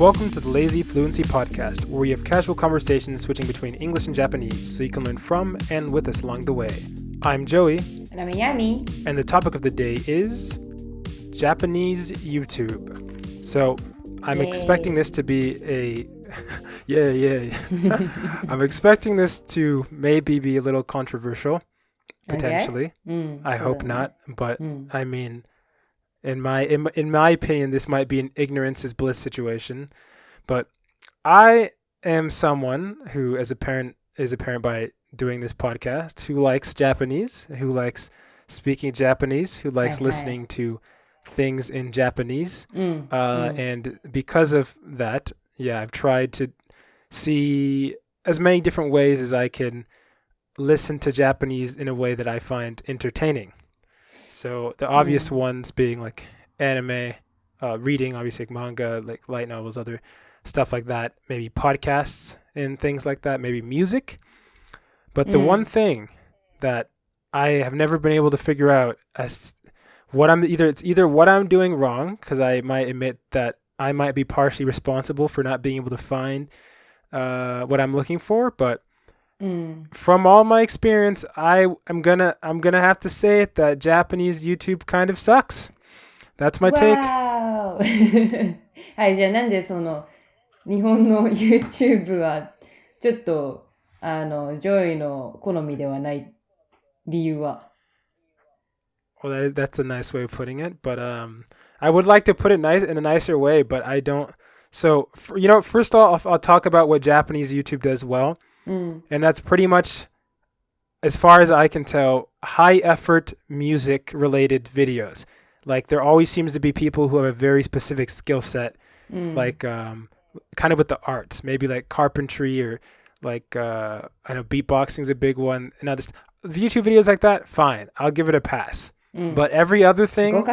Welcome to the Lazy Fluency podcast, where we have casual conversations switching between English and Japanese so you can learn from and with us along the way. I'm Joey. And I'm Yami. And the topic of the day is Japanese YouTube. So I'm expecting this to be a... Yay. I'm expecting this to maybe be a little controversial, potentially. Okay. I hope not, but I mean... In my opinion, this might be an ignorance is bliss situation, but I am someone who, as a parent, is a parent by doing this podcast, who likes Japanese, who likes speaking Japanese, who likes listening to things in Japanese, and because of that, I've tried to see as many different ways as I can listen to Japanese in a way that I find entertaining. So the obvious ones being like anime, reading, obviously like manga, like light novels, other stuff like that, maybe podcasts and things like that, maybe music. But the one thing that I have never been able to figure out as it's either what I'm doing wrong, because I might admit that I might be partially responsible for not being able to find what I'm looking for, but from all my experience, I'm gonna have to say it that Japanese YouTube kind of sucks. That's my take. Wow! はい、じゃあなんでその日本の YouTube はちょっとジョイの好みではない理由は Well, that's a nice way of putting it, but I would like to put it in a nicer way, but I don't. So, first of all, I'll talk about what Japanese YouTube does well. And that's pretty much, as far as I can tell, high effort music related videos. Like there always seems to be people who have a very specific skill set, like kind of with the arts, maybe like carpentry or like I know beatboxing is a big one. And other YouTube videos like that, fine, I'll give it a pass. But every other thing,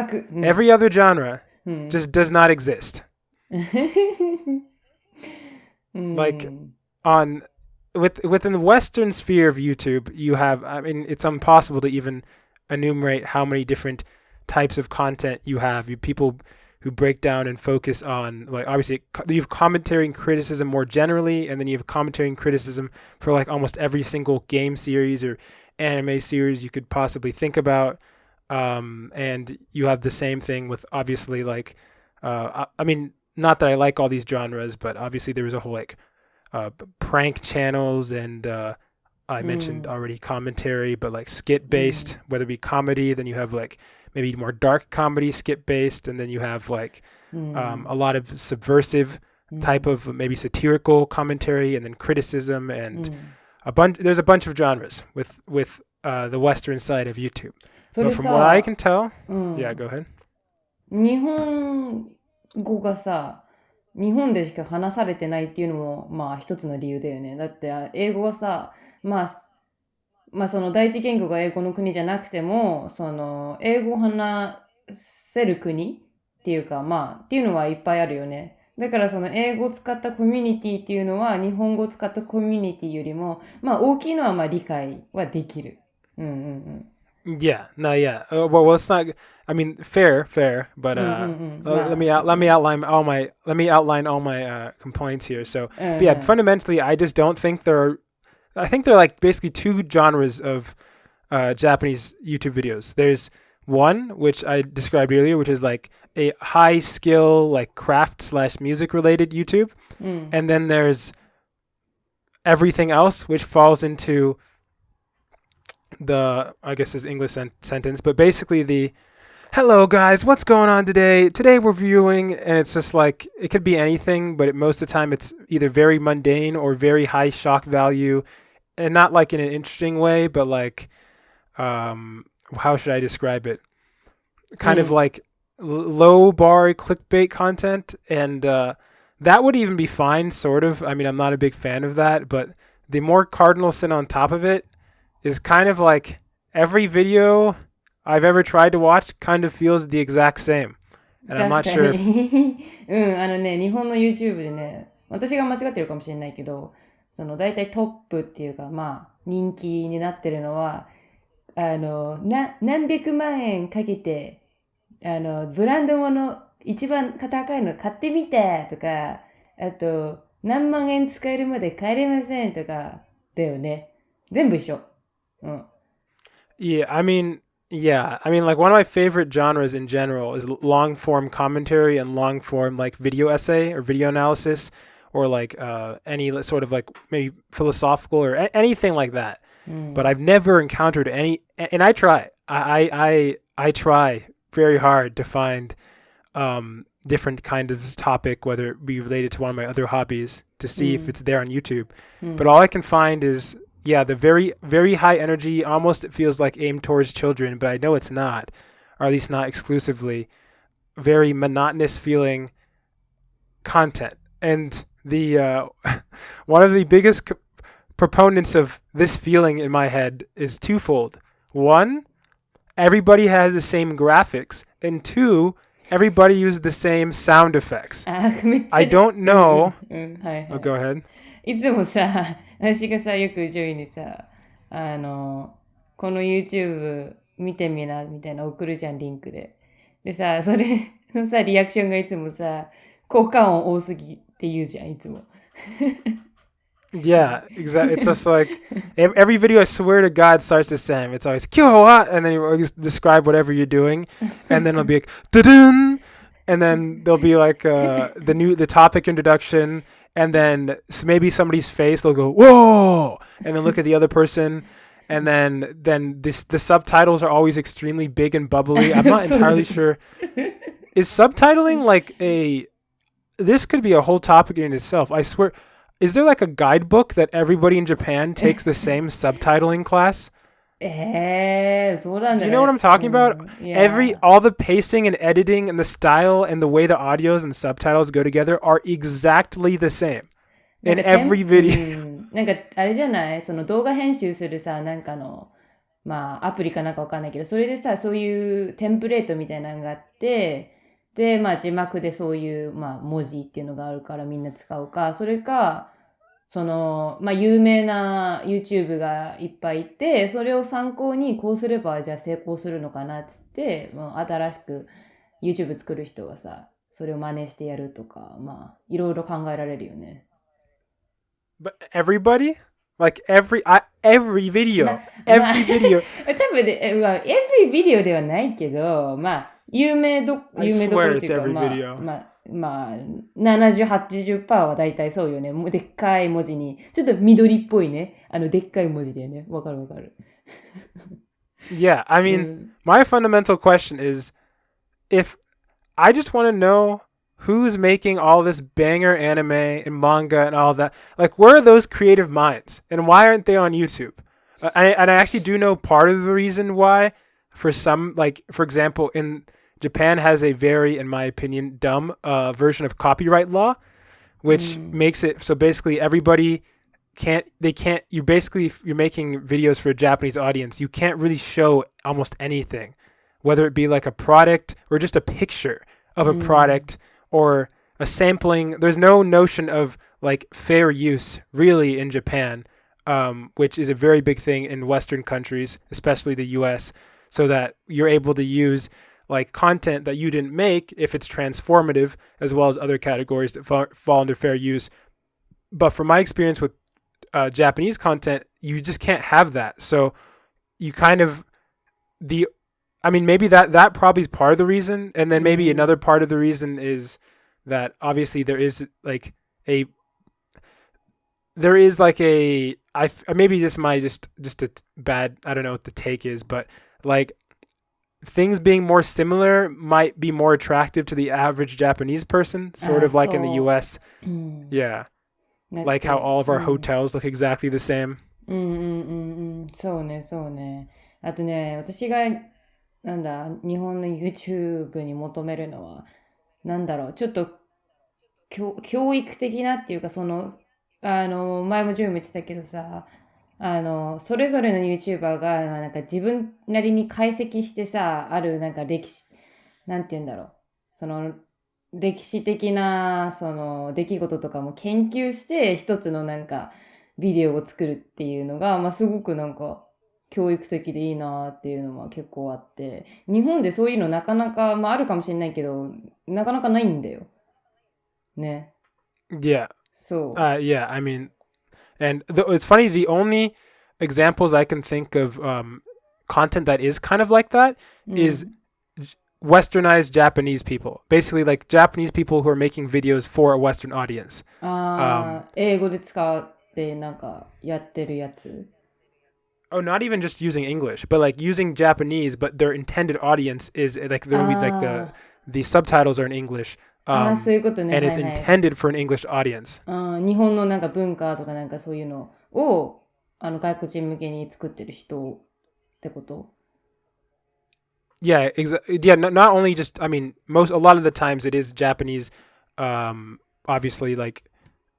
every other genre just does not exist. Like within the Western sphere of YouTube, you have, I mean, it's impossible to even enumerate how many different types of content you have. You people who break down and focus on, like, obviously you have commentary and criticism more generally, and then you have commentary and criticism for like almost every single game series or anime series you could possibly think about. And you have the same thing with obviously like, I mean, not that I like all these genres, but obviously there was a whole like prank channels and I mentioned already commentary, but like skit based, whether it be comedy, then you have like maybe more dark comedy skit based, and then you have like a lot of subversive type of maybe satirical commentary, and then criticism, and there's a bunch of genres with the Western side of YouTube. But from what I can tell, yeah, go ahead. 日本語がさ日本でしか話されてないっていうのもまあ一つの理由だよね。だって英語はさ、まあその第一言語が英語の国じゃなくても、その英語を話せる国っていうかっていうのはいっぱいあるよね。だからその英語を使ったコミュニティっていうのは日本語を使ったコミュニティよりも大きいのは理解はできる。Yeah, well, it's not. I mean, fair, but let me outline all my complaints here. So, fundamentally, I just don't think I think there are like basically two genres of Japanese YouTube videos. There's one which I described earlier, which is like a high skill like craft / music related YouTube, and then there's everything else, which falls into the, I guess is English sentence, but basically the hello guys, what's going on today? Today we're viewing, and it's just like, it could be anything, but most of the time it's either very mundane or very high shock value, and not like in an interesting way, but like, how should I describe it? Kind of like low bar clickbait content, and that would even be fine, sort of. I mean, I'm not a big fan of that, but the more cardinal sin on top of it is kind of like every video I've ever tried to watch kind of feels the exact same. And I'm not sure if... 日本の YouTube でね、私が間違ってるかもしれないけど、その大体トップっていうか、人気になってるのは、何百万円かけて、ブランド物一番高いの買ってみてとか、あと、何万円使えるまで帰れませんとかだよね。全部一緒。うん。Yeah, I mean, like one of my favorite genres in general is long form commentary and long form like video essay or video analysis or like any sort of like maybe philosophical or anything like that. う But ん。I've never encountered any, and I try. I try very hard to find different kind of topic, whether it be related to one of my other hobbies, to う see if ん。it's there on YouTube. う But ん。all I can find is yeah, the very very high energy, almost it feels like aimed towards children, but I know it's not, or at least not exclusively. Very monotonous feeling content, and the one of the biggest proponents of this feeling in my head is twofold. One, everybody has the same graphics, and two, everybody uses the same sound effects. めっちゃ I don't うん know. うん。うん。はいは Oh, い。go ahead. いつもさ、私がさ、よくジョイにさ、この YouTube 見てみな、みたいな送るじゃん、リンクで。でさ、それのさ、リアクションがいつもさ、効果音多すぎって言うじゃん、いつも。Yeah, exactly. It's just like every video, I swear to God, starts the same. It's always "Kyo," and then you always describe whatever you're doing, and then it'll be like "dun," and then there'll be like the topic introduction, and then maybe somebody's face. They'll go "whoa," and then look at the other person, and then the subtitles are always extremely big and bubbly. I'm not entirely sure. Is subtitling like a? This could be a whole topic in itself. I swear. Is there like a guidebook that everybody in Japan takes the same subtitling class? どうなん Do だ you ろ know う what ね。I'm talking about? いや All the pacing and editing and the style and the way the audios and subtitles go together are exactly the same なん in かテン、every video. なんかあれじゃないその動画編集するさ、なんかの、まあアプリかなんかわかんないけど、それでさ、そういうテンプレートみたいなのがあって、で、まあ字幕でそういう、まあ文字っていうのがあるからみんな使うか、それか、その、まあ有名な YouTube がいっぱいいて、それを参考にこうすればじゃあ成功するのかなっつって、もう新しく YouTube 作る人はさ、それを真似してやるとか、まあいろいろ考えられるよね。But everybody? Like every video. まあ、Every video. 多分ね、every video ではないけど、まあ、有名どこ I ろ swear ってい it's うか、every まあ、video. まあ、70、80%は大体そうよね。もうでっかい文字に、ちょっと緑っぽいね。でっかい文字だよね。わかるわかる。Yeah, I う mean, ん。my fundamental question is if I just want to know who's making all this banger anime and manga and all that. Like, where are those creative minds, and why aren't they on YouTube? And I actually do know part of the reason why. For some, like for example, in Japan has a very, in my opinion, dumb version of copyright law, う which ん。makes it so basically everybody can't. You're making videos for a Japanese audience. You can't really show almost anything, whether it be like a product or just a picture of う a ん。product or a sampling. There's no notion of like fair use really in Japan, which is a very big thing in Western countries, especially the US, so that you're able to use like content that you didn't make if it's transformative, as well as other categories that fall under fair use. But from my experience with Japanese content, you just can't have that. So you kind of the I mean, maybe that probably is part of the reason, and う then maybe ん。another part of the reason is that obviously a there is like a maybe this might just a bad, I don't know what the take is, but like things being more similar might be more attractive to the average Japanese person, sort あ、of like in the そ US. う。うん。Yeah, だっ like how て、all of う our ん。hotels look exactly the same. うんうんうんうん。そうね、そうね。あとね、私が、なんだ、日本の YouTube に求めるのは、なんだろう、ちょっと教育的なっていうか、その、前もジュンも言ってたけどさ、それぞれの YouTuber が、まあなんか自分なりに解析してさ、あるなんか歴史、なんて言うんだろう、その、歴史的な、その、出来事とかも研究して、一つのなんか、ビデオを作るっていうのが、まあすごくなんか、教育的でいいなっていうのは結構あって、日本でそういうのなかなか、まああるかもしれないけど、なかなかないんだよ。ね。Yeah. そ Yeah. I mean, and it's funny. The only examples I can think of content that is kind of like that う。is westernized Japanese people. Basically, like Japanese people who are making videos for a Western audience. 英語で使ってなんかやってるやつ。Oh, not even just using English, but like using Japanese, but their intended audience is like there will be like the subtitles are in English. そういうことね。and it's intended for an English audience. 日本のなんか文化とかなんかそういうのを外国人向けに作ってる人ってこと？ Yeah, exactly. Yeah, not only just, I mean, a lot of the times it is Japanese. Obviously, like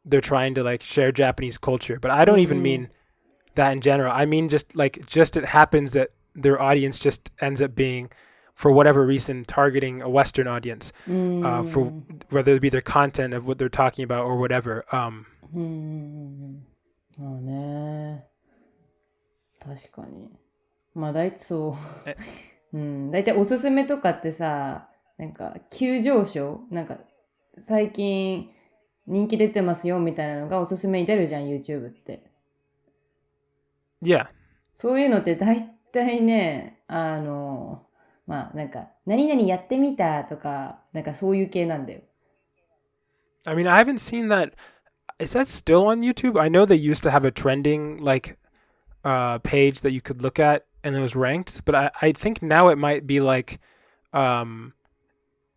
they're trying to like share Japanese culture, but I don't even mean that in general. I mean just it happens that their audience just ends up being, for whatever reason, targeting a Western audience, for whether it be their content of what they're talking about or whatever. ね。確かに。まあ大体そう。大体おすすめとかってさ、なんか急上昇、なんか最近人気出てますよみたいなのがおすすめに出るじゃん、YouTube って。Yeah. そういうのって大体ね、まあなんか何々やってみたとか、なんかそういう系なんだよ。I mean, I haven't seen that. Is that still on YouTube? I know they used to have a trending like page that you could look at and it was ranked, but I think now it might be like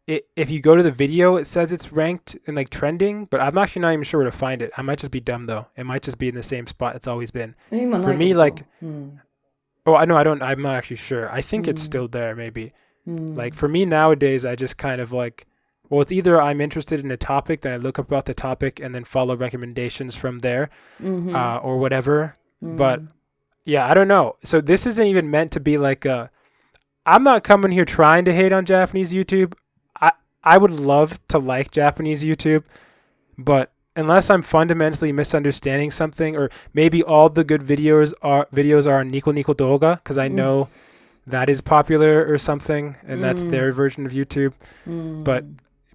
if you go to the video it says it's ranked and like trending, but I'm actually not even sure where to find it. I might just be dumb though. It might just be in the same spot it's always been. For me, like oh, I know, I'm not actually sure. I think it's still there maybe. Like for me nowadays, I just kind of like, well, it's either I'm interested in a topic, then I look up about the topic and then follow recommendations from there, or whatever. But yeah, I don't know. So this isn't even meant to be like I'm not coming here trying to hate on Japanese YouTube. I would love to like Japanese YouTube, but unless I'm fundamentally misunderstanding something, or maybe all the good videos are on Nico Nico Doga, because I know that is popular or something, and that's their version of YouTube. But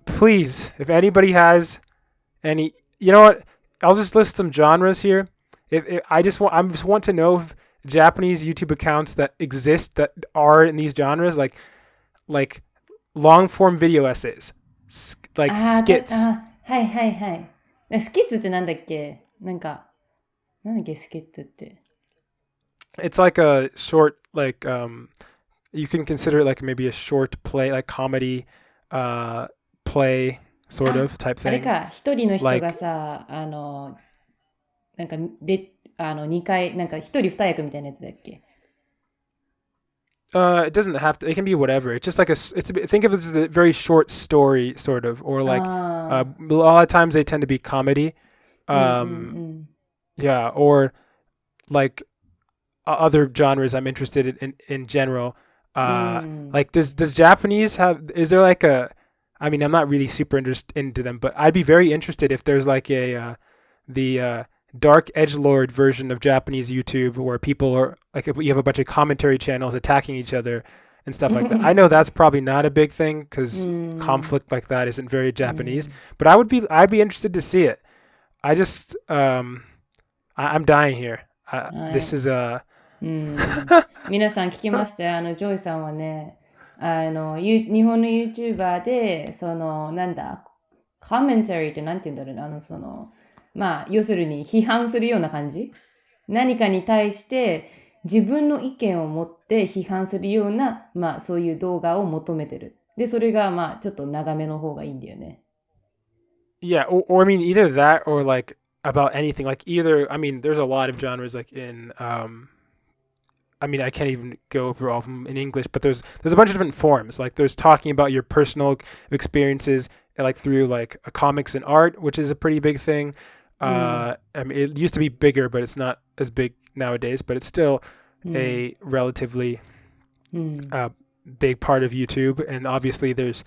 please, if anybody has any, you know what? I'll just list some genres here. I just want to know if Japanese YouTube accounts that exist that are in these genres, like long form video essays, like skits. はいはいはい。スキッツってなんだっけ？なんだっけスキッツって。It's like a short, like you can consider it like maybe a short play, like comedy play sort of type thing. あれか、一人の人がさ、なんかで2回なんか一人二役みたいなやつだっけ？It doesn't have to. It can be whatever. It's just like think of it as a very short story, sort of, or like a lot of times they tend to be comedy. Yeah, or like other genres I'm interested in general. Like does Japanese have? Is there like a? I mean, I'm not really super into them, but I'd be very interested if there's like the dark edgelord version of Japanese YouTube where people are like, if you have a bunch of commentary channels attacking each other and stuff like that. I know that's probably not a big thing because conflict like that isn't very Japanese, but I'd be interested to see it. I just I'm dying here. This is 皆さん聞きまして、ジョイさんはね、日本の YouTuber で、なんだ、コメンタリーってなんて言うんだろうな、まあ、要するに批判するような感じ？何かに対して自分の意見を持って批判するような、まあ、そういう動画を求めてる。で、それが、まあ、ちょっと長めの方がいいんだよね。Yeah, or I mean, either that or like about anything. Like either, I mean, there's a lot of genres like in, I mean, I can't even go over all of them in English, but there's a bunch of different forms. Like there's talking about your personal experiences, like through like comics and art, which is a pretty big thing. I mean, it used to be bigger, but it's not as big nowadays, but it's still a relatively big part of YouTube. And obviously there's,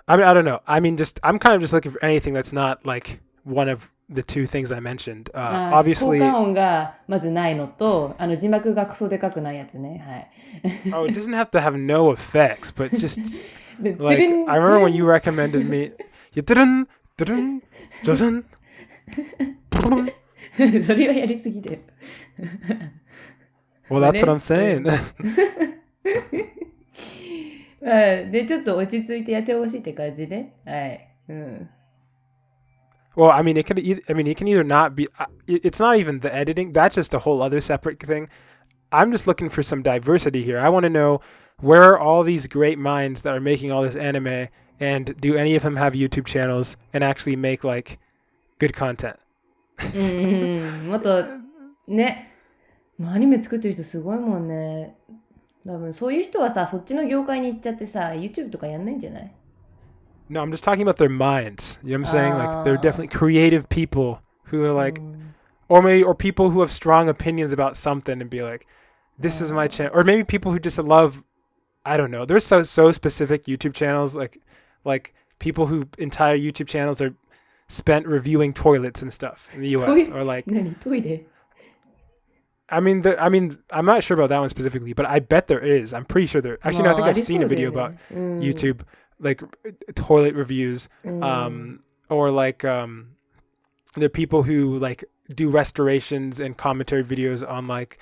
I mean, I don't know. I mean, I'm kind of just looking for anything that's not like one of the two things I mentioned. Obviously. 効果音がまずないのと、字幕がクソでかくないやつね。はい。Oh, it doesn't have to have no effects, but just like, I remember when you recommended me, you didn't ドゥルン、ジャジャン、ブルン。それはやりすぎだよ。Well, that's what I'm saying. で、ちょっと落ち着いてやってほしいって感じね。はい。Well, I mean, it can either not be. It's not even the editing. That's just a whole other separate thing. I'm just looking for some diversity here. I want to know where are all these great minds that are making all this anime, and do any of them have YouTube channels and actually make like good content? もっとね、アニメ作ってる人すごいもんね。多分そういう人はさ、そっちの業界に行っちゃってさ、YouTube とかやんないんじゃない？ No, I'm just talking about their minds. You know what I'm saying? Like they're definitely creative people who are like, or people who have strong opinions about something and be like, this is my channel. Or maybe people who just love, I don't know. There's so specific YouTube channels, like people who entire YouTube channels are spent reviewing toilets and stuff in the US. Or like, 何トイレ I mean, I'm not sure about that one specifically, but I bet there is. I'm pretty sure there. Actually, no, I think I've seen a video about YouTube, like toilet reviews, or like there are people who like do restorations and commentary videos on like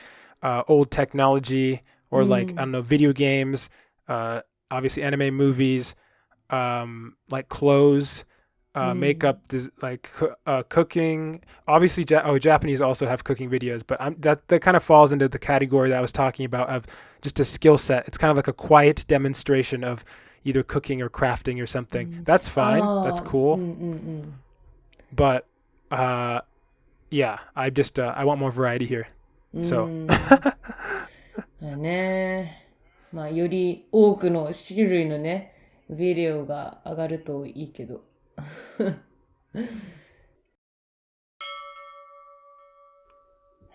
old technology or like I don't know, video games, obviously anime movies, like clothes. Makeup, like cooking. Obviously, Japanese also have cooking videos, but that kind of falls into the category that I was talking about of just a skill set. It's kind of like a quiet demonstration of either cooking or crafting or something. That's fine. That's cool. But yeah, I just I want more variety here. So. ね、まあより多くの種類のね、ビデオが上がるといいけど。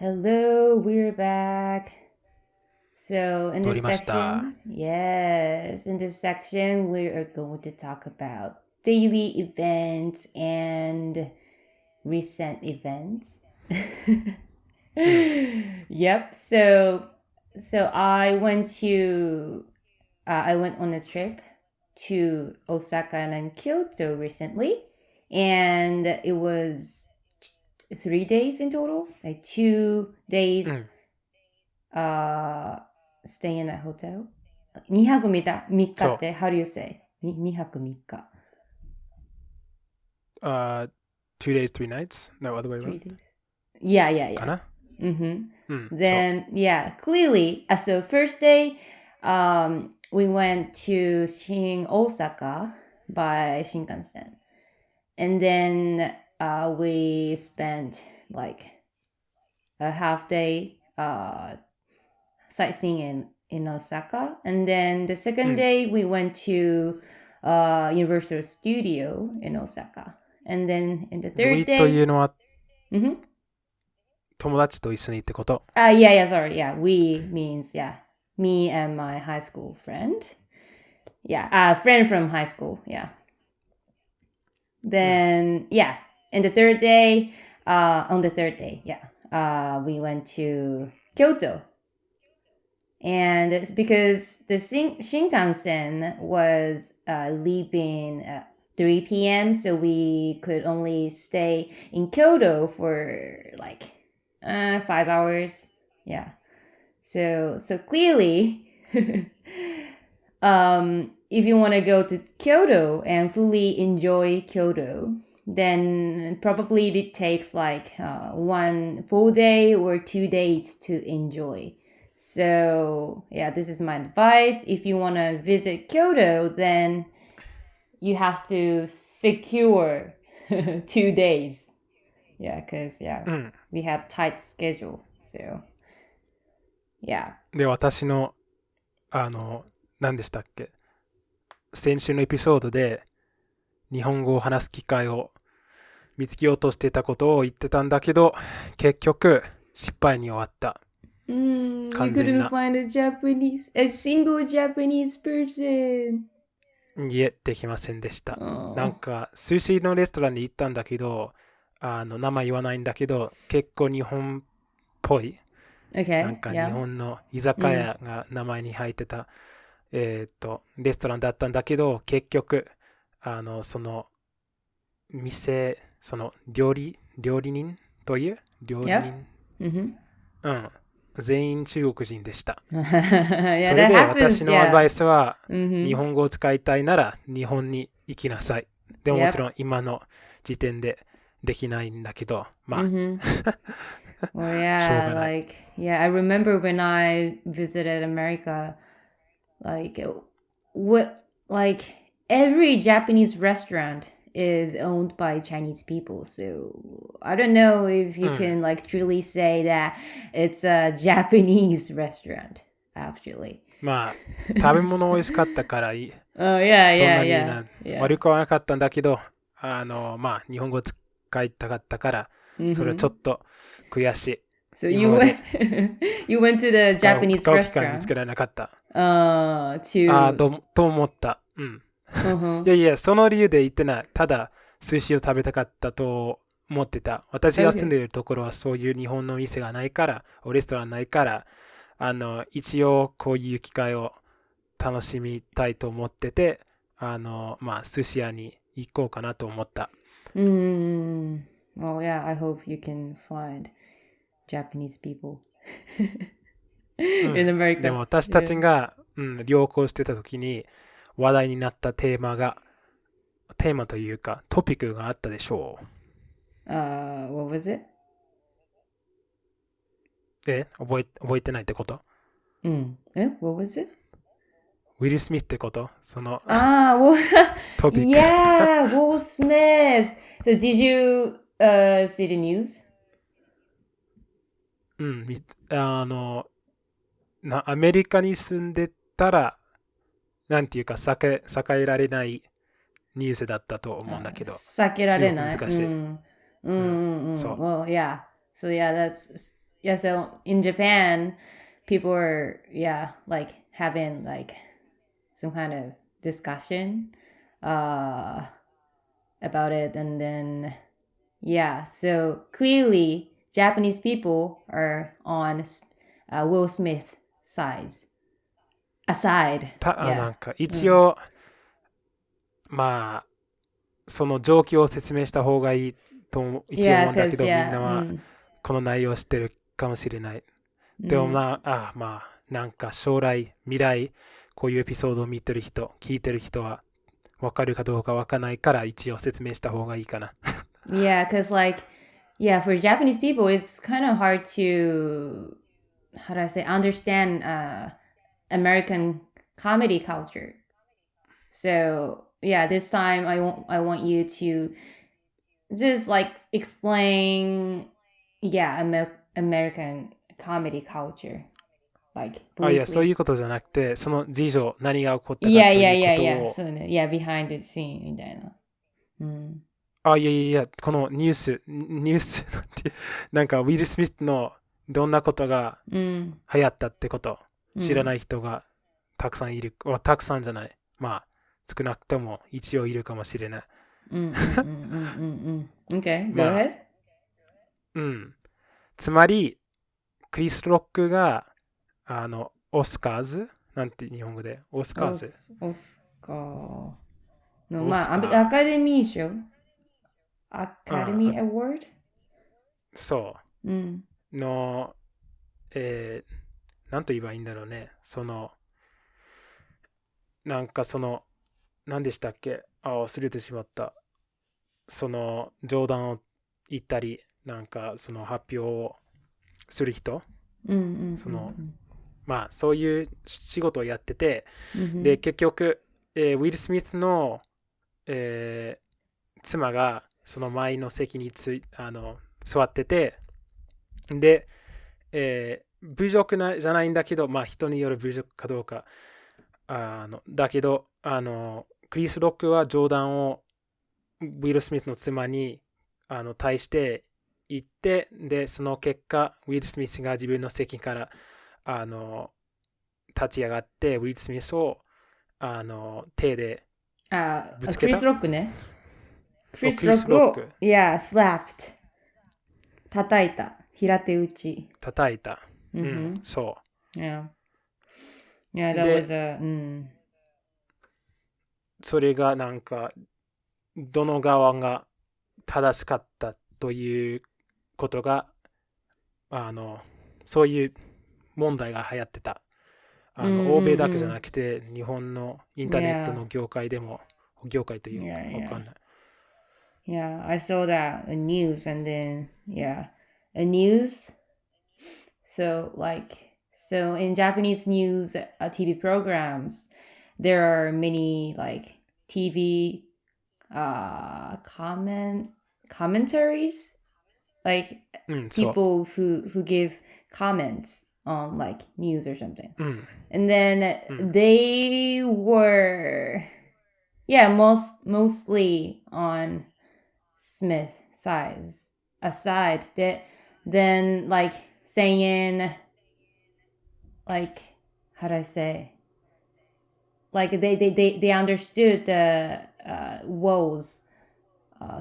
Hello, we're back. So in this section, in this section we are going to talk about daily events and recent events. Yep. So I went on a trip to Osaka and Kyoto recently, and it was 3 days in total, like 2 days staying at hotel. 2泊3日って how do you say? 2泊3日 2 days, 3 nights? No, other way around. 3 days. Yeah. Kana? Then clearly, so first day, we went to Osaka by Shinkansen, and then we spent like a half day sightseeing in Osaka, and then the second day we went to Universal Studio in Osaka, and then in the third day. というのは友達と一緒にってこと？ Sorry. We means, me and my high school friend. Friend from high school, Then, and the third day, on the third day, we went to Kyoto. And it's because the Shinkansen was leaving at 3 p.m., so we could only stay in Kyoto for like 5 hours. So clearly, if you want to go to Kyoto and fully enjoy Kyoto, then probably it takes like 1 full day or 2 days to enjoy. So this is my advice. If you want to visit Kyoto, then you have to secure 2 days. Because we have tight schedule. So yeah. で、私の何でしたっけ？先週のエピソードで日本語を話す機会を見つけようとしてたことを言ってたんだけど、結局失敗に終わった。You couldn't find a single Japanese person. いえ、できませんでした。なんか寿司のレストランに行ったんだけど、名前言わないんだけど、結構日本っぽい。なんか日本の居酒屋が名前に入ってた、レストランだったんだけど、結局そのその料理人という料理人、全員中国人でした。yeah, それ that で happens. 私のアドバイスは、Yeah. 日本語を使いたいなら日本に行きなさい。でももちろん今の時点でできないんだけど、まあ。Well, yeah, like, yeah, I remember when I visited America, like, every Japanese restaurant is owned by Chinese people. So I don't know if you can like truly say that it's a Japanese restaurant, actually. まあ、食べ物美味しかったからいい。Oh, yeah, そんな yeah, に yeah. 悪くはなかったんだけど、まあ、日本語使いたかったから、それはちょっと悔しい。So you went to the Japanese 使う機会見 restaurant つけられなかった。to 思った。いやいや、その理由で言ってない。ただ、寿司を食べたかったと思ってた。私が住んでいるところはそういう日本の店がないから、レストランないから、一応こういう機会を楽しみたいと思ってて、まあ、寿司屋に行こうかなと思った。Well, yeah, I hope you can find Japanese people in America. でも私たちが、旅行してた時に話題になったテーマというかトピックがあったでしょう。What was it? 覚えてないってこと？What was it? ウィル・スミスってことそのトピック。Yeah, Will Smith. So did you see the news? アメリカに住んでたらなんていうか避けられないニュースだったと思うんだけど。避けられない。難しい。Well, yeah. So so in Japan, people are, like having like some kind of discussion about it. And then, so clearly Japanese people are on Will Smith aside. なんか一応、まあその状況を説明した方がいいと一応思うんだけど、みんなはこの内容を知ってるかもしれない。でもまあなんか未来こういうエピソードを見てる人聞いてる人は分かるかどうか分からないから一応説明した方がいいかな。because like for Japanese people it's kind of hard to understand American comedy culture. So this time I want you to just like explain American comedy culture. Like いやそういうことじゃなくてその事情何が起こったかということをそうね。behind the scene みたいな。いやこのニュースなんかウィル・スミスのどんなことが流行ったってこと、知らない人がたくさんいる。たくさんじゃない。まあ少なくとも一応いるかもしれない。Okay, go ahead. つまりクリス・ロックがオスカーズなんて日本語でオスカーズオスカーのアカデミー賞アカデミーアワードそうのなんと言えばいいんだろうね。なんか何でしたっけ？忘れてしまった。冗談を言ったりなんか発表をする人、まあそういう仕事をやってて、で結局、ウィル・スミスの、妻がその前の席に座ってて、で、侮辱じゃないんだけど、まあ人による侮辱かどうかだけどクリス・ロックは冗談をウィル・スミスの妻に対して言って、でその結果ウィル・スミスが自分の席から立ち上がってウィル・スミスを手でぶつけた。クリス・ロックね。クリス・ロックをslapped 叩いた。平手打ち。叩いた。そう。that was それがなんかどの側が正しかったということがそういう問題が流行ってた。欧米だけじゃなくて日本のインターネットの業界でも、業界というかわかんない。Yeah, I saw that in news and then a news. So in Japanese news TV programs, there are many like TV commentaries, like people who give comments on like news or something. And then they were mostly on Smith side that then like saying like how do I say like they understood the Will's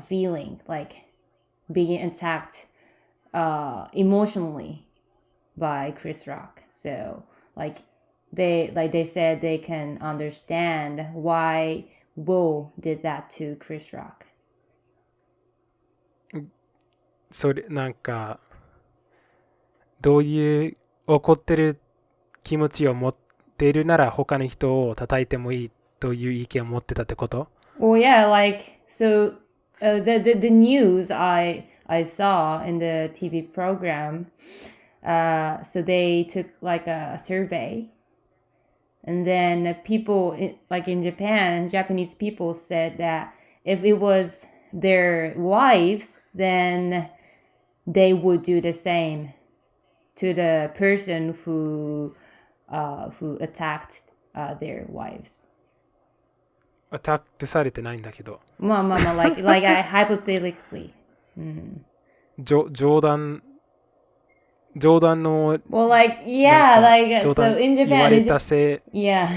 feeling like being attacked emotionally by Chris Rock. So like they said they can understand why Will did that to Chris Rock. それなんかどういう怒ってる気持ちを持っているなら他の人を叩いてもいいという意見を持ってたってこと？ Well, yeah, like so the news I saw in the TV program, so they took like a survey, and then people like in Japan, Japanese people said that if it was their wives, then they would do the same to the person who attacked their wives. アタックされてないんだけど。まあまあまあ、like I hypothetically. 冗談の Well, like, yeah, like, so in 言われ Japan, たせい yeah.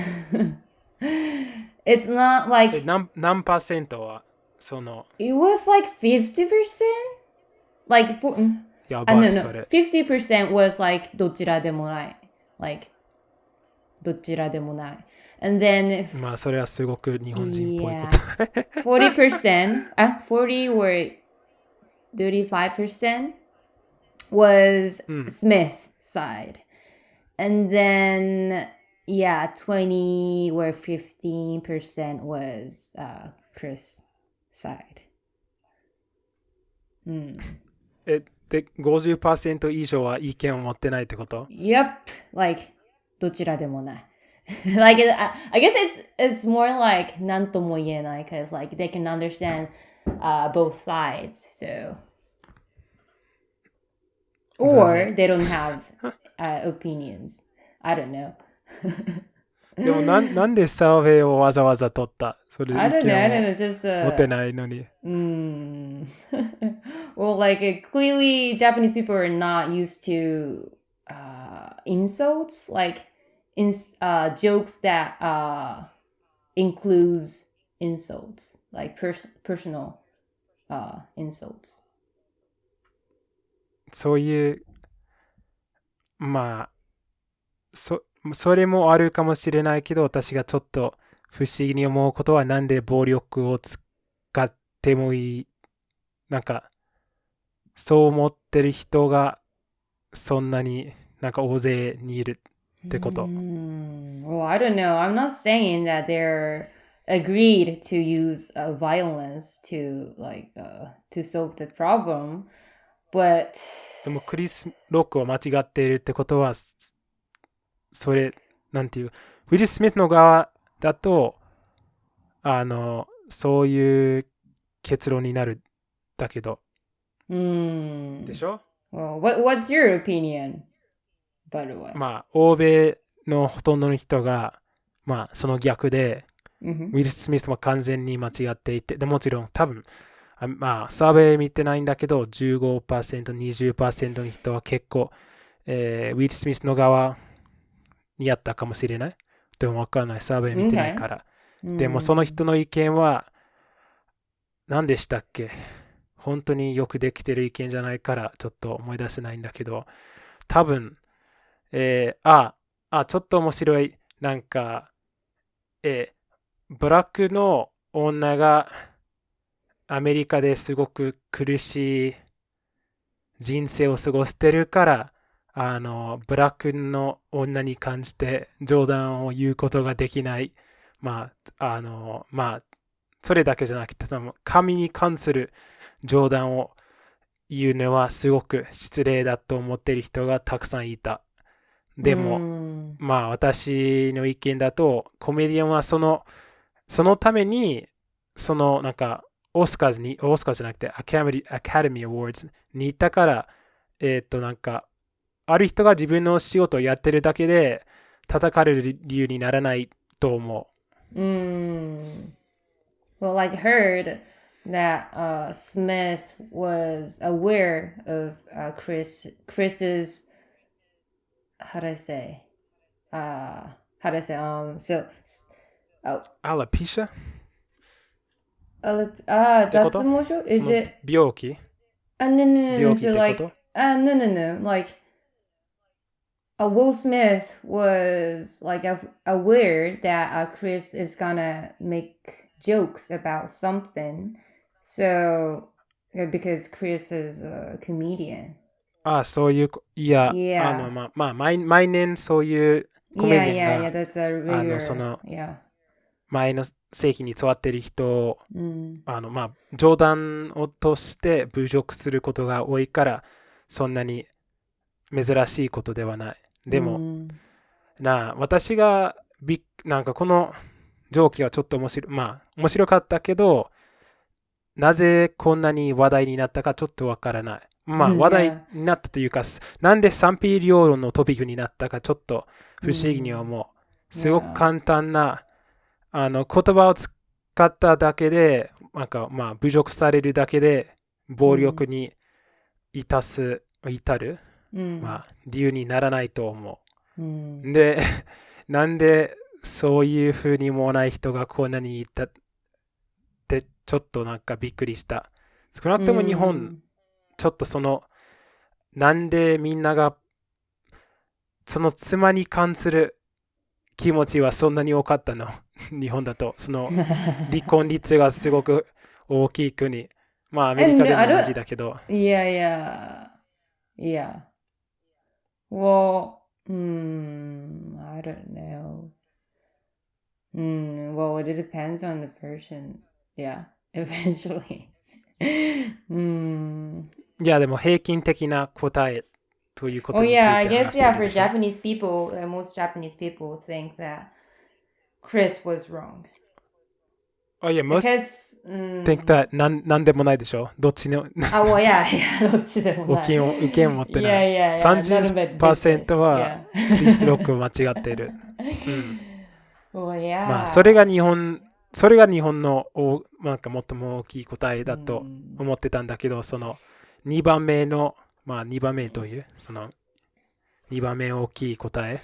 It's not like, 何パーセントはその it was like 50%? Like, やばい no, それ 50% was like, どちらでもない。Like, どちらでもない。And then, まあそれはすごく日本人っぽいこと。40%, 40 or 35% was Smith side. And then, 20 or 15% was Chris side. で、50% 以上は意見を持ってないってこと？ Yep, like どちらでもない。Like I guess it's more like なんとも言えない because like they can understand both sides, so or they don't have opinions. I don't know. でもなんでサーベイをわざわざ取った？それ意 I don't 見 know, just 持てないのに。Well, like clearly Japanese people are not used to insults, like jokes that includes insults, like personal insults. そういうまあそれもあるかもしれないけど、私がちょっと不思議に思うことはなんで暴力を使ってもいい、なんかそう思ってる人がそんなになんか大勢にいるってこと。Well, I don't know. I'm not saying that they're agreed to use violence to like to solve the problem, but でもクリス・ロックは間違っているってことはそれなんていうウィル・スミスの側だとそういう結論になるだけど、でしょ？ Well, what's your opinion, by the way? まあ欧米のほとんどの人がまあその逆で、ウィル・スミスは完全に間違っていて、でもちろん多分まあサーベイ見てないんだけど 15%、20% の人は結構、ウィル・スミスの側にやったかもしれない。でも分からない。サーベイ見てないから。でもその人の意見は何でしたっけ？本当によくできてる意見じゃないからちょっと思い出せないんだけど、多分、ちょっと面白い。なんか、ブラックの女がアメリカですごく苦しい人生を過ごしてるから、ブラックの女に関して冗談を言うことができない。それだけじゃなくて、神に関する冗談を言うのはすごく失礼だと思っている人がたくさんいた。でも、私の意見だと、コメディアンはそのために、オスカーじゃなくてアカデミーアワードに行ったから、ある人が自分の仕事をやってるだけで叩かれる理由にならないと思う。Well, I heard that Smith was aware of Chris's how do I say Alopecia? 脱毛症 Is it 病気 no. 病気 So ってこ like と no. Like Will Smith was like aware that Chris is gonna make jokes about something. So because Chris is a comedian. そういう、いや、Yeah. 毎年そういうコメディアン Yeah. が、That's a regular. Yeah. 前の世紀に座ってる人を、冗談をとして侮辱することが多いから、そんなに珍しいことではない。でも、私がこの上記はちょっと面白かったけど、なぜこんなに話題になったかちょっとわからない。話題になったというか、なんで賛否両論のトピックになったかちょっと不思議に思う。すごく簡単な言葉を使っただけで、侮辱されるだけで暴力に至る、理由にならないと思う。で、なんでそういうふうにもない人がこんなにいたってちょっとびっくりした。少なくとも日本、ちょっとなんでみんながその妻に関する気持ちはそんなに多かったの日本だと離婚率がすごく大きい国。アメリカでも同じだけど。Yeah. Well, I don't know. Well, it depends on the person. Yeah, eventually. いや、でも平均的な答えということ Oh について yeah, I 話 guess してる yeah. For でしょ。Japanese people, most Japanese people think that Chris was wrong. Oh yeah, most Because think that なんでもないでしょ。どっちのwell, yeah, どっちでもない。受けを持ってない。Yeah. None of it business. 30% はクリス・ロックを間違っている。Well, yeah. それが日本の最も大きい答えだと思ってたんだけど、2番目の、2番目という、2番目大きい答え。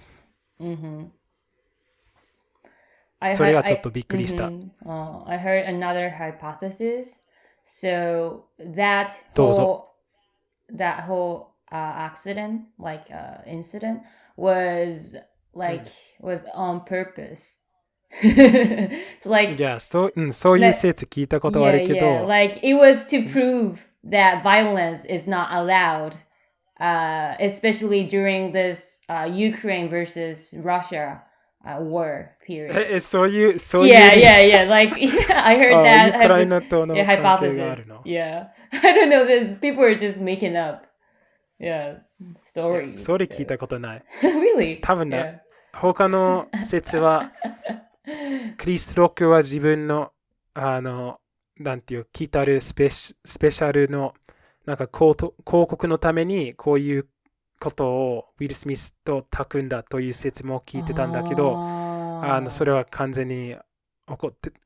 それがちょっとびっくりした。I heard another hypothesis. So that どうぞ。 whole accident, like incident, was was on purpose. So like いや、そういう説聞いたことあるけど、yeah. Like it was to prove that violence is not allowed, especially during this Ukraine versus Russia war period. そういう Yeah. Like I heard that ウクライナとの関係がある hypothesis. の。Yeah. I don't know. This people are just making up. Yeah, stories. それ聞いたことない。Really? 多分ね、他の説はクリス・ロックは自分のなんていう来たるスペシャルの広告のためにこういうことをウィル・スミスと匠んだという説も聞いてたんだけど、それは完全に起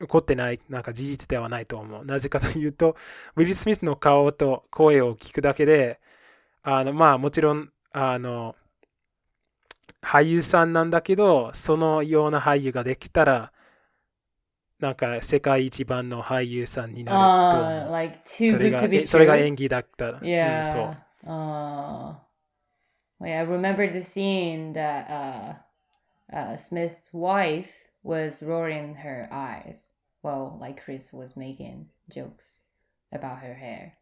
こってない、事実ではないと思う。なぜかというと、ウィル・スミスの顔と声を聞くだけで、もちろん俳優さんなんだけど、そのような俳優ができたら世界一番の俳優さんになると思う。Like too good to be true. それが演技だったら。Yeah. そう。I remember the scene that Smith's wife was rolling her eyes while like Chris was making jokes about her hair.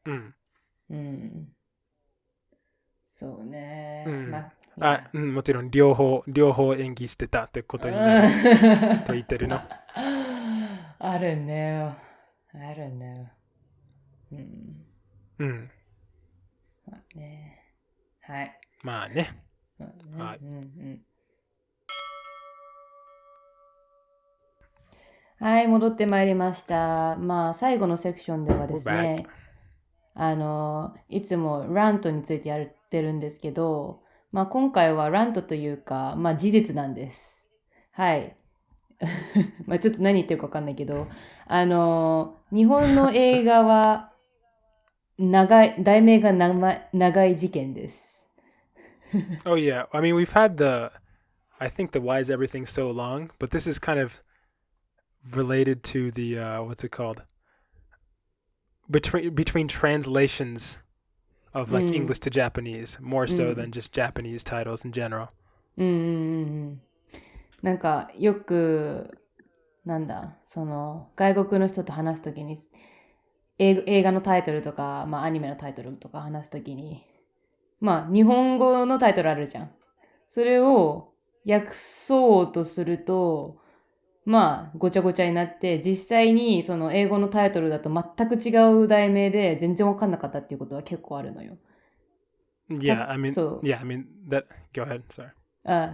うん。うん。そうね。うん。まあ、もちろん両方演技してたってことになると言ってるの。I don't know. I don't know. うん。うん。まあね。はい。まあね。まあね。はい。うんうん。はい、戻ってまいりました。まあ、最後のセクションではですね、いつもラントについてやってるんですけど、まあ、今回はラントというか、まあ、事実なんです。はい。まあ、ちょっと何言ってるか分かんないけど、日本の映画は、題名が長い事件です。Oh yeah. I mean, we've had I think the why is everything so long, but this is kind of related to the what's it called? Between translations of う like ん。English to Japanese, more う so ん。than just Japanese titles in general. うんうんうんうん。なんか、よく、外国の人と話すときに、映画のタイトルとか、まあ、アニメのタイトルとか話すときに、まあ、日本語のタイトルあるじゃん。それを訳そうとすると、まあ、ごちゃごちゃになって、実際にその英語のタイトルだと全く違う題名で全然わかんなかったっていうことは結構あるのよ。Yeah, I mean, そう。yeah, I mean that. Go ahead. Sorry.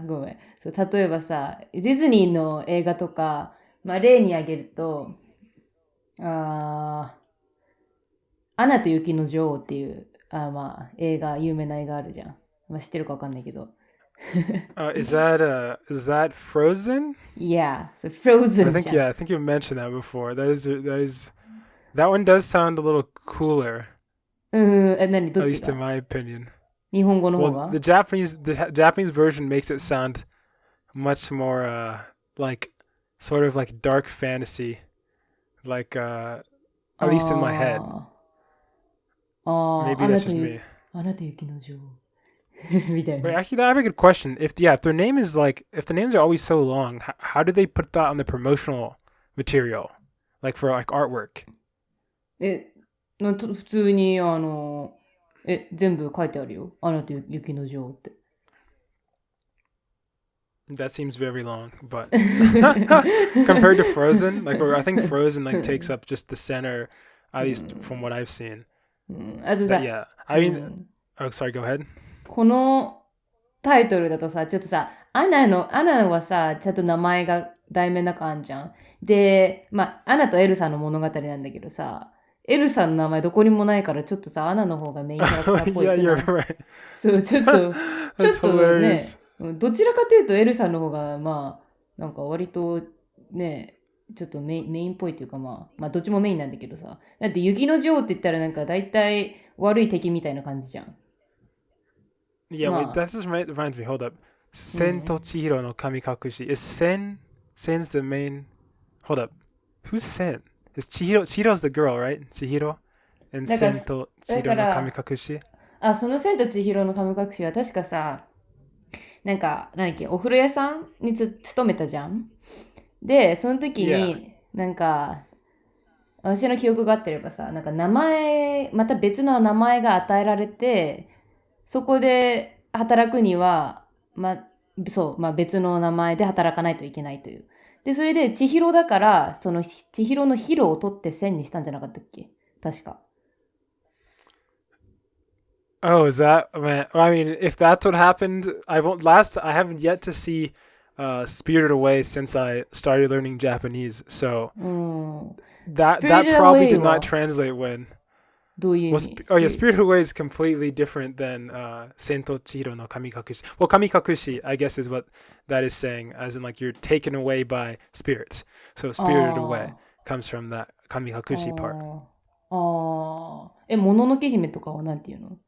ごめん。そう、例えばさ、ディズニーの映画とか、まあ、例に挙げると、アナと雪の女王っていう、まあ、有名な映画あるじゃん。まあ、知ってるかわかんないけど。Is that Frozen? Yeah, so Frozen じゃん。I think you mentioned that before. That one does sound a little cooler, 何どっ at ち least in が my opinion. 日本語の方 Well, が the Japanese version makes it sound much more like sort of like dark fantasy, like at least in my head. ああ、Maybe that's just me. あなた雪の女王みたい Wait, な。actually, I have a good question. If their name is like if the names are always so long, how do they put that on the promotional material, like for like artwork? 普通に、全部書いてあるよ。あなた雪の女王って。That seems very long, but compared to Frozen, like I think Frozen like takes up just the center, at least from what I've seen. あと But さ、yeah, I mean, oh, sorry, go ahead. このタイトルだとさ、ちょっとさ、アナはさ、ちゃんと名前が題名の中あんじゃん。で、まあ、アナとエルサの物語なんだけどさ、エルサの名前どこにもないから、ちょっとさ、アナの方がメインキャラクターっぽい Yeah, く you're ない right. そう、ちょっと That's ね、 hilarious. どちらかというとエルサの方が、まあ、なんか割とね、ちょっとメインっぽいっていうか、まあ、どっちもメインなんだけどさ。だって雪の女王って言ったらなんか大体悪い敵みたいな感じじゃん。Yeah, wait, ま that just reminds me. Hold up. あ、Sen to Chihiro no Kamikakushi. Is Sen's the main? Hold up. Who's Sen? Is Chihiro's the girl, right? Chihiro and だから、Sen to だ Chihiro か no ら、Kamikakushi. その千と千尋の神隠しは確かさ、なんか、なんだっけ、お風呂屋さんに勤めたじゃん。で、その時 Yeah. に、なんか、私の記憶が合ってればさ、なんかまた別の名前が与えられて、そこで働くには、まあ別の名前で働かないといけないという。で、それで千尋だから、その千尋のヒロを取って千にしたんじゃなかったっけ確か。Oh, is that man? I mean, if that's what happened, I haven't yet to see Spirited Away since I started learning Japanese. So that Spirited probably Away did not は translate when. どういう意 Well, 味 oh yeah, Spirited Away is completely different than Sento Chihiro no Kamikakushi. Well, Kamikakushi, I guess, is what that is saying, as in like you're taken away by spirits. So Spirited Away あ comes from that あ、Kamikakushi part. もののけ姫とかはなんていうの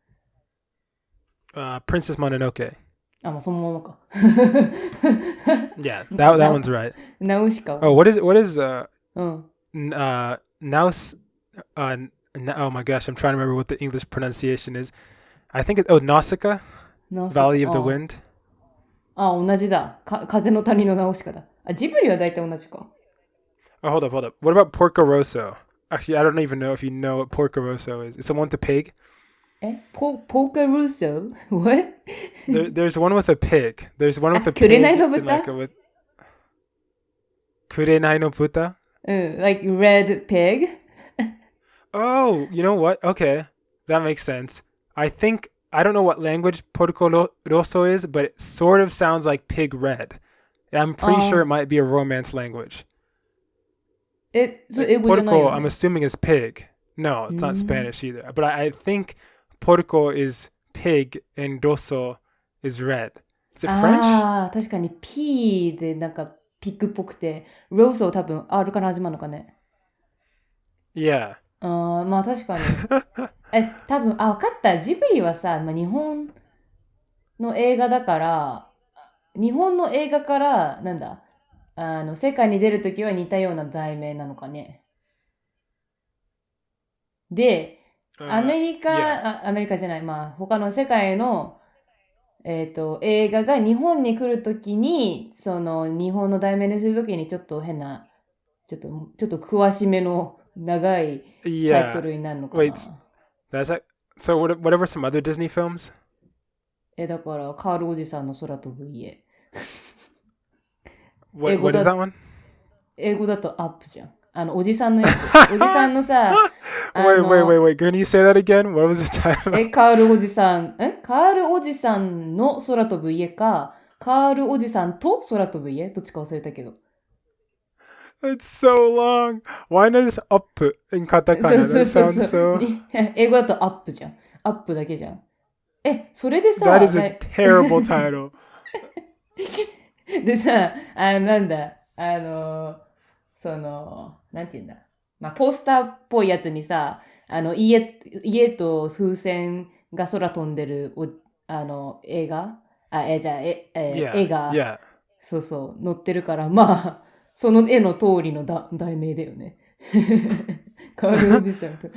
Princess Mononoke. まあ、そのままか。Yeah, that one's right. ナウシカ Oh, は。what isうん。Naus oh my gosh, I'm trying to remember what the English pronunciation is. I think Nausicaa, ナウシカ Valley of the Wind. 同じだ。風の谷のナウシカだ。ジブリは大体同じか。Oh, hold up. What about Porco Rosso? Actually, I don't even know if you know what Porco Rosso is. It's the one with the pig. Polka Russo? What? There's one with a pig. There's one with a pig. 紅の and 豚 like with Kurenai no Buta. Like red pig? Oh, you know what? Okay, that makes sense. I don't know what language Porco Rosso is, but it sort of sounds like pig red. I'm pretty sure it might be a Romance language. そう、英語じゃないよ Porco, ね。 I'm assuming is pig. No, it's not Spanish either. But I think Porco is pig and Rosso is red. Is it French? ああ、確かに P でなんかピッグっぽくて、ローソー多分 R から始まるのかね。Yeah. まあ確かに。多分、分かった。ジブリはさ、日本の映画だから、日本の映画から、なんだ、世界に出るときは似たような題名なのかね。で、アメリカじゃない、他の世界の、映画が日本に来るときに、その日本の題名にするときにちょっと変な、ちょっと詳しめの長いタイトルになるのかな。Wait, so whatever some other Disney films? だから、カールおじさんの空飛ぶ家。What is that one? 英語だとアップじゃん。おじさんのやつ。おじさんのさ、wait. Can you say that again? What was the title? カールおじさんの空飛ぶ家か、カールおじさんと空飛ぶ家どっちか忘れたけど。It's so long. Why not just up in katakana? That sounds so... 英語だとアップじゃん。アップだけじゃん。それでさ、That is a terrible title. でさ、なんだ、なんていうんだ。ポスターっぽいやつにさ、家と風船が空飛んでる映画絵が、Yeah. そうそう、載ってるから、その絵の通りの題名だよね。カールおじさんと。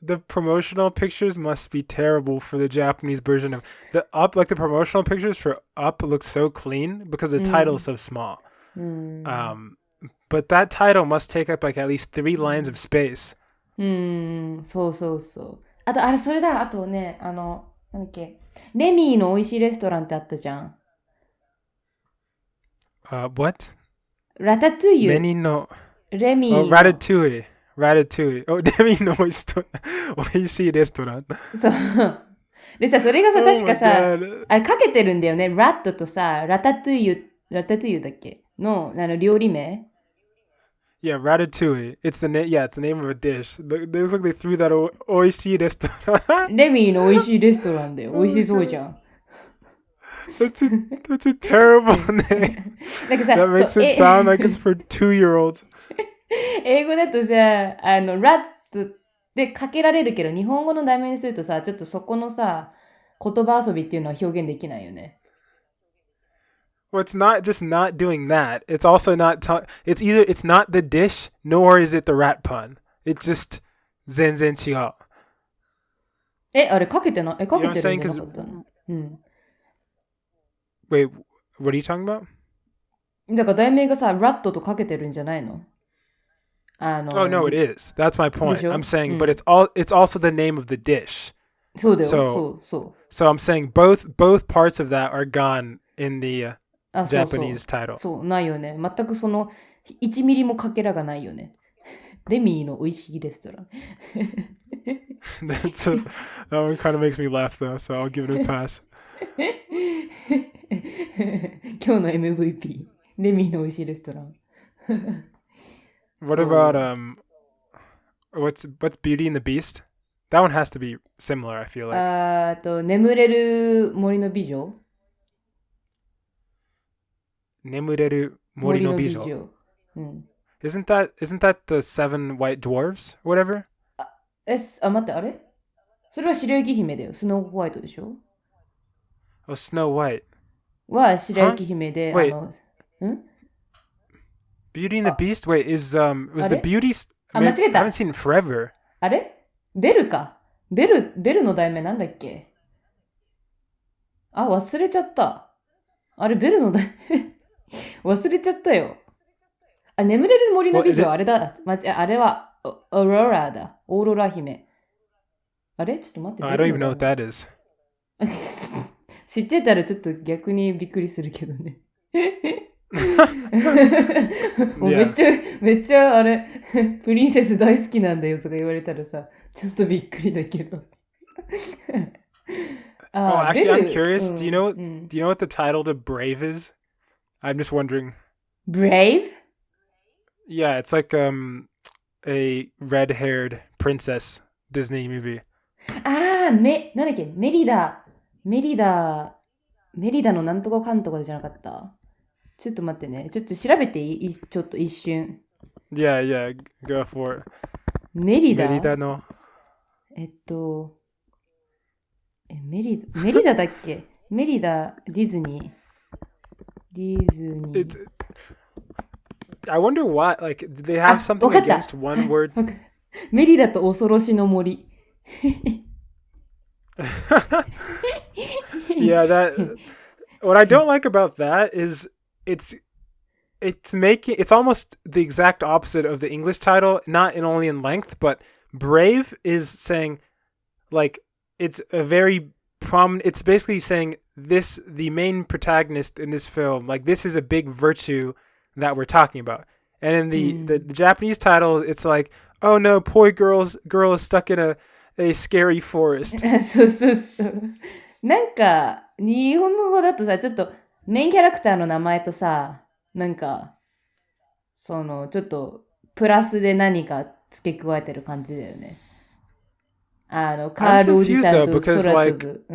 The promotional pictures must be terrible for the Japanese version of the Up. Like the promotional pictures for Up look so clean because the title is so small. But that title must take up like at least 3 lines of space. そうそうそう。あと、それだ。あとね、なんだっけ。レミーの美味しいレストランってあったじゃん。What? ラタトゥイユ。レミの。レミーの。Ratatouille.レミの美味しいレストラン。そう。でさ、それがさ、確かさ、かけてるんだよね。ラットとさ、ラタトゥイユだっけの、料理名 Yeah, ratatouille. It's the name of a dish. They look like they threw that 美味しいレストラン。レミーの美味しいレストランだよ。美味しそうじゃん。That's a terrible name. なんかさ、That makes it sound like it's for 2-year-olds. 英語だとさ、ラットでかけられるけど、日本語の題名にするとさ、ちょっとそこのさ、言葉遊びっていうのは表現できないよね。Well, it's not just not doing that. It's also not. It's either it's not the dish, nor is it the rat pun. It's just 全然違う。あれかけてなかったの Wait, what are you talking about? だから題名がさ、ラットとかけてるんじゃないのOh no, it is. That's my point. I'm saying, but it's also the name of the dish. そうだよ。そう。So I'm saying both parts of that are gone in the Japanese title. そう、ないよね。全くその1ミリもかけらがないよね。レミーの美味しいレストラン。That one kind of makes me laugh though, so I'll give it a pass. 今日の MVP。レミーの美味しいレストラン。What about what's Beauty and the Beast? That one has to be similar, I feel like. 眠れる森の美女眠れる森の美女。Isn't that the 7 white dwarves or whatever? 待って、あれそれは白雪姫だよ。スノーホワイトでしょ Oh, Snow White. は白雪姫で、Beauty and the Beast? Wait, was the Beauty... 間違えた。I haven't seen it forever. あれベルか。ベルの題名なんだっけ忘れちゃった。あれ、ベルの題名忘れちゃったよ。あ、眠れる森の美 Well, 女、あれだ。あれは、オーロラだ。オーロラ姫。あれちょっと待って。I don't even know what that is. 知ってたらちょっと逆にびっくりするけどね。もうめっちゃあれ、プリンセス大好きなんだよとか言われたらさ、ちょっとびっくりだけど。Actually, I'm curious. Do you know what the title to Brave is? I'm just wondering. Brave? Yeah, it's like a red-haired princess Disney movie. なんだっけメリダのなんとかかんとかじゃなかった？ちょっと待ってね。ちょっと調べていい？ちょっと一瞬。Yeah, go for it. メリダの。メリダだっけ？メリダ、ディズニー。I wonder why, like, do they have something against one word? メリダと恐ろしの森。Yeah, what I don't like about that is it's almost the exact opposite of the English title, not only in length, but Brave is saying, like, it's a very it's basically saying the main protagonist in this film, like, this is a big virtue that we're talking about. And in the Japanese title, it's like, oh no, poor girl is stuck in a scary forest. そう。なんか、日本語だとさ、ちょっとメインキャラクターの名前とさ、なんか、ちょっとプラスで何か付け加えてる感じだよね。カールおじさんと空飛ぶ。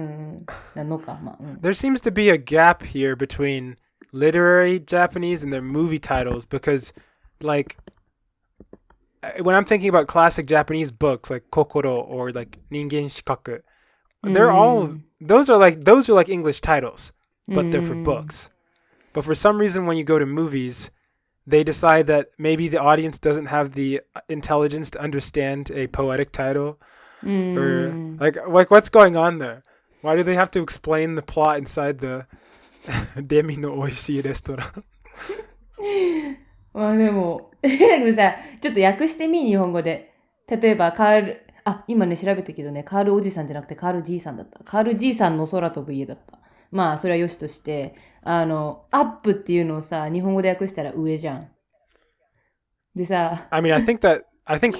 なのか、まあ。There seems to be a gap here between literary Japanese and their movie titles because, like, when I'm thinking about classic Japanese books like Kokoro or like Ningen Shikaku, those are like English titles, but they're for books. But for some reason, when you go to movies, they decide that maybe the audience doesn't have the intelligence to understand a poetic title, or like what's going on there? Why do they have to explain the plot inside the Demi no Oishii restaurant? まあでもさ、ちょっと訳してみ、日本語で。例えば、今ね、調べたけどね、カールおじさんじゃなくてカールじいさんだった。カールじいさんの空飛ぶ家だった。まあ、それはよしとして、アップっていうのをさ、日本語で訳したら上じゃん。でさ、I mean, I think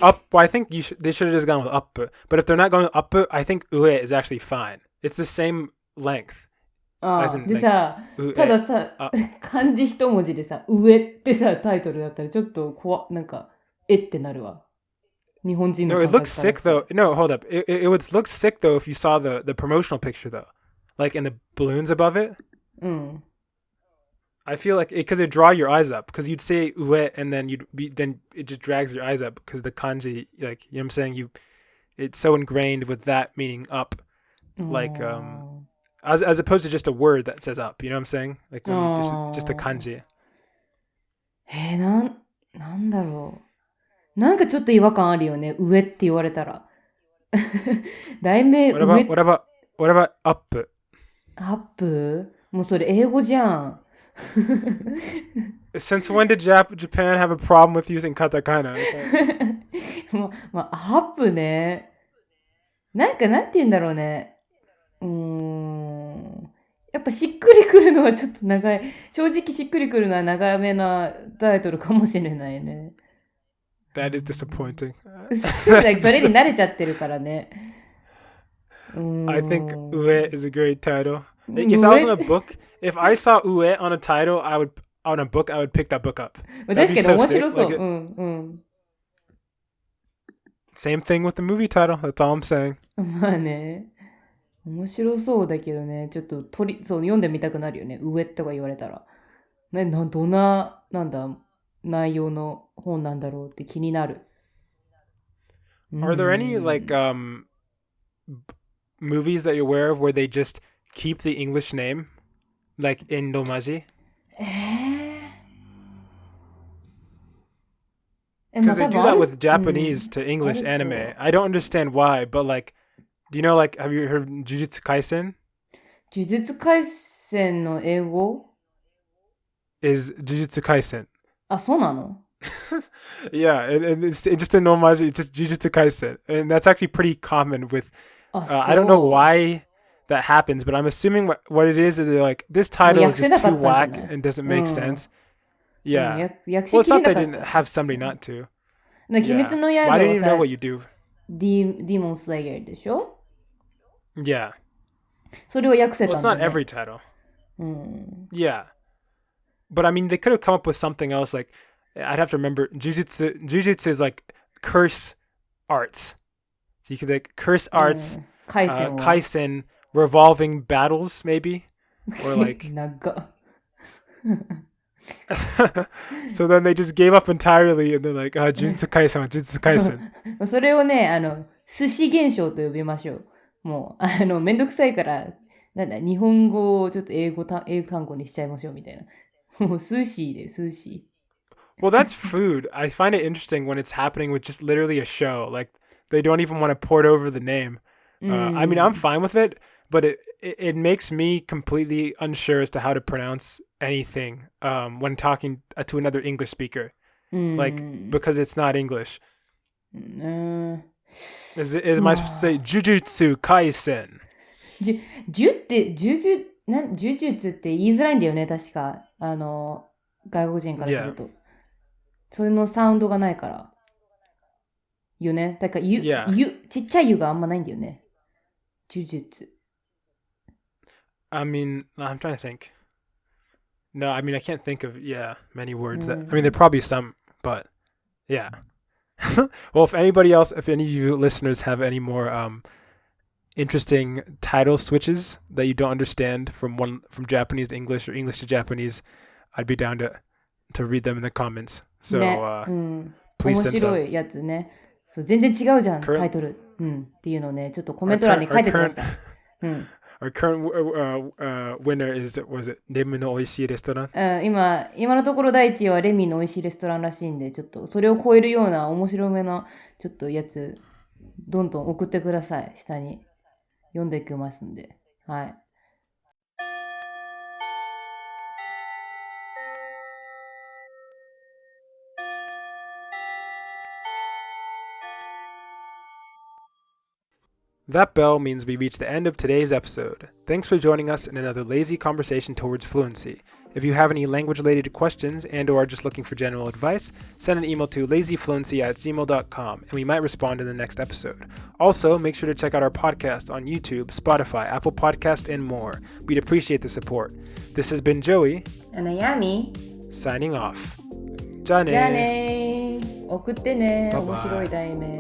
up. Well, I think they should have just gone with up. But if they're not going up, I think ue is actually fine. It's the same length. でさ、たださ、漢字一文字でさ、上ってさ、タイトルだったらちょっとなんか、ってなるわ。日本人の No, it looks sick though. No, hold up. It would look sick though if you saw the promotional picture though, like in the balloons above it. I feel like because it draw your eyes up because you'd say ue and then then it just drags your eyes up because the kanji, like, you know what I'm saying, it's so ingrained with that meaning up, like as opposed to just a word that says up, you know what I'm saying, like when just the kanji. なんだろう。なんかちょっと違和感あるよね。上って言われたら。題名上。What about up? アップ？もうそれ英語じゃん。Since when did Japan have a problem with using katakana? まあ、アップね。なんて言うんだろうね。やっぱしっくりくるのはちょっと長い。正直しっくりくるのは長めなタイトルかもしれないね。That is disappointing. それに慣れちゃってるからね。I think ue is a great title. If I was on a book, if I saw ue on a title, I would pick that book up. 確かに面白そう。Same thing with the movie title. That's all I'm saying. まあね。面白そうだけどね。ちょっと読んでみたくなるよね。上とか言われたら。どんな、内容の本なんだろうって気になる。Are there any like movies that you're aware of where they just keep the English name, like in Domaji? Because they do that with Japanese to English anime. I don't understand why, but like, do you know, like, have you heard of Jujutsu Kaisen? Jujutsu Kaisen の英語 is Jujutsu Kaisen. あ、そうなの Yeah, and it's just an homage. It's just Jujutsu Kaisen, and that's actually pretty common with. I don't know why that happens, but I'm assuming what it is they're like this title is just too whack and doesn't make sense. Yeah. Well, it's not they didn't have somebody not to. 鬼滅の Well, I 刃 didn't は even know さ what you do. ディモンスレイヤーでしょ Yeah. それを訳せ Well, た it's んだ not ね。 every title. うん。 Yeah. But I mean, they could have come up with something else. Like, I'd have to remember. Jujutsu is like curse arts. So you could like curse arts, 回線は kaisen, revolving battles, maybe, or like. 長っ So then they just gave up entirely, and they're like, Jujutsu Kaisen, Jujutsu Kaisen. それをね、寿司現象と呼びましょう。もう、めんどくさいから、なんだ、日本語をちょっと英語単語にしちゃいましょうみたいな。もう、寿司で、寿司。Well, that's food. I find it interesting when it's happening with just literally a show. Like, they don't even want to port over the name. I mean, I'm fine with it, but it makes me completely unsure as to how to pronounce anything when talking to another English speaker. Like, because it's not English. Am I supposed to say Jujutsu Kaisen? 呪術って言いづらいんだよね、確か。外国人からすると。そのサウンドがないから。よね。だからちっちゃい湯があんまないんだよね。呪術。I mean, I'm trying to think. No, I mean, I can't think of, many words that, I mean, there are probably some, but yeah. Well, if any of you listeners have any more interesting title switches that you don't understand from Japanese to English or English to Japanese, I'd be down to read them in the comments. So, ね、please 面 send 白 some. いやつね。そう全然違うじゃん、タイトル。っていうのをね、ちょっとコメント欄に書いてください。Our current winner was it レミのおいしいレストラン？今のところ第一位はレミのおいしいレストランらしいんで、ちょっとそれを超えるような面白めのちょっとやつ、どんどん送ってください。下に読んでいきますんで。はい。That bell means we reached the end of today's episode. Thanks for joining us in another lazy conversation towards fluency. If you have any language-related questions and or are just looking for general advice, send an email to lazyfluency@gmail.com and we might respond in the next episode. Also, make sure to check out our podcast on YouTube, Spotify, Apple Podcasts, and more. We'd appreciate the support. This has been Joey and Ayami signing off. じゃあね。じゃあね。送ってね。バイバイ。面白い題名。